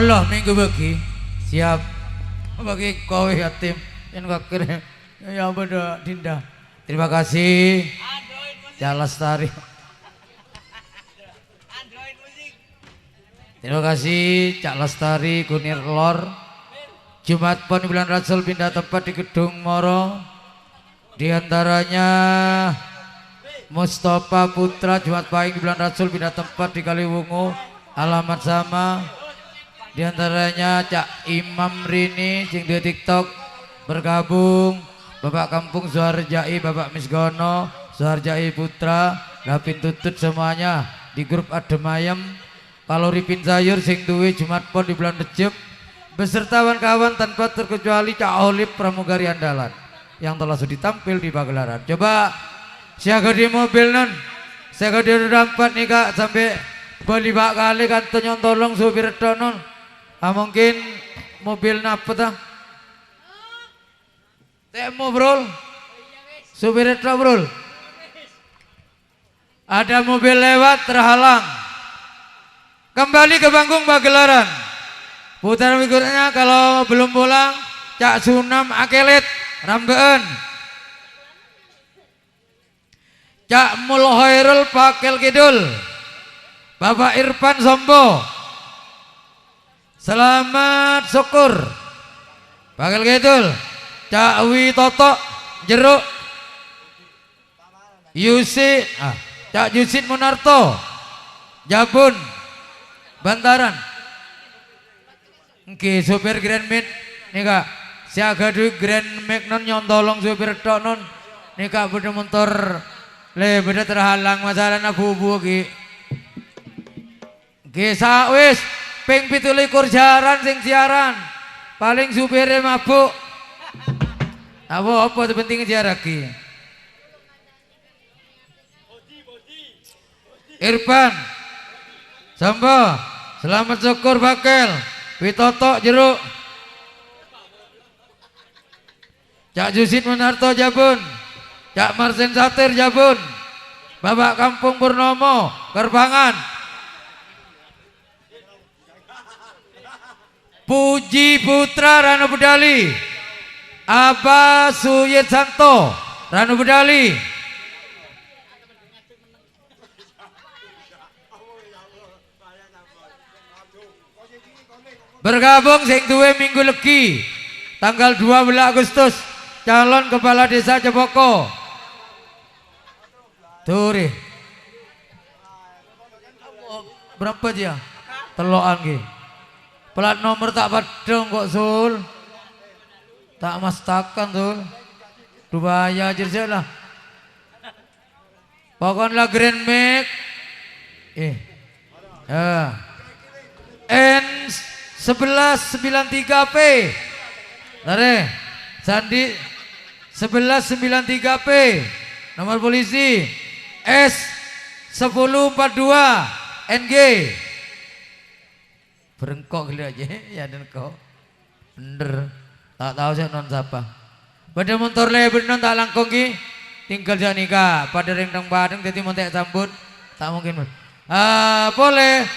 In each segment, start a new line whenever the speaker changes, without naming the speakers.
Allah minggu bagi siap bagi kowe yatim yang kakir ya pada Dinda. Terima kasih Cak Lestari. Terima kasih Cak Lestari Kunir Lor. Jumat Pon bulan Rasul pindah tempat di Gedung Moro. Di antaranya Mustafa Putra Jumat Pahing bulan Rasul pindah tempat di Kaliwungu, alamat sama. Di antaranya Cak Imam Rini sing di TikTok bergabung. Bapak Kampung Suharjai, Bapak Misgono, Suharjai Putra, Dapin Tutut semuanya di grup Ademayem. Kalau Ripin Sayur sing duwe Jumat Pon di bulan Recep beserta kawan-kawan tanpa terkecuali Cak Olip pramugari andalan yang telah sudah tampil di pagelaran. Coba siaga di mobil non, siaga di roda 4 nih kak sampai beli bak kali kan tolong supir non. Mungkin mobil napa ta? Temu bro, supir bro. Ada mobil lewat terhalang. Kembali ke panggung pagelaran. Putaran berikutnya kalau belum pulang Cak Sunam Akelit Rambeen, Cak Mulhoirul Pakel Kidul, Bapak Irfan Sombo, Selamat Syukur Pakel Kidul, Cak Witoto Jeruk, Cak Yusin Munarto Jabun Bantaran. Oke, supir Grand Mid nih kak, siaga duit Grand Mid non nyontolong supir tok non nih kak, beda motor le beda terhalang masalah bubu ki. Oke, sawis ping 17 jaran sing siaran paling supirnya mabuk. Apa penting siaran ki. Irfan Sambo, Selamat Syukur Bakel, Witoto Jeruk, Cak Jusin Munarto Jabun, Cak Marsen Satir Jabun, Bapak Kampung Purnomo Kerbangan, Puji Putra Ranu Bedali, Abah Suyit Santo Ranu Bedali, bergabung sing duwe minggu legi tanggal 12 Agustus calon kepala desa Jepoko Turi berapa dia telokan ki plat nomor tak padang kok sul tak mastakan sul Dubaya aja lah pokoknya Grand Mac N1193P Nare Sandi 1193P nomor polisi S1042 NG berengkok gila aja ya dan kau bener tak tahu saya non siapa pada motor lebar non tak langkong ki tinggal janika pada rendang badeng jadi montek sambut tak mungkin boleh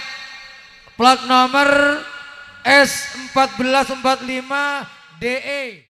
plat nomor S1445 DE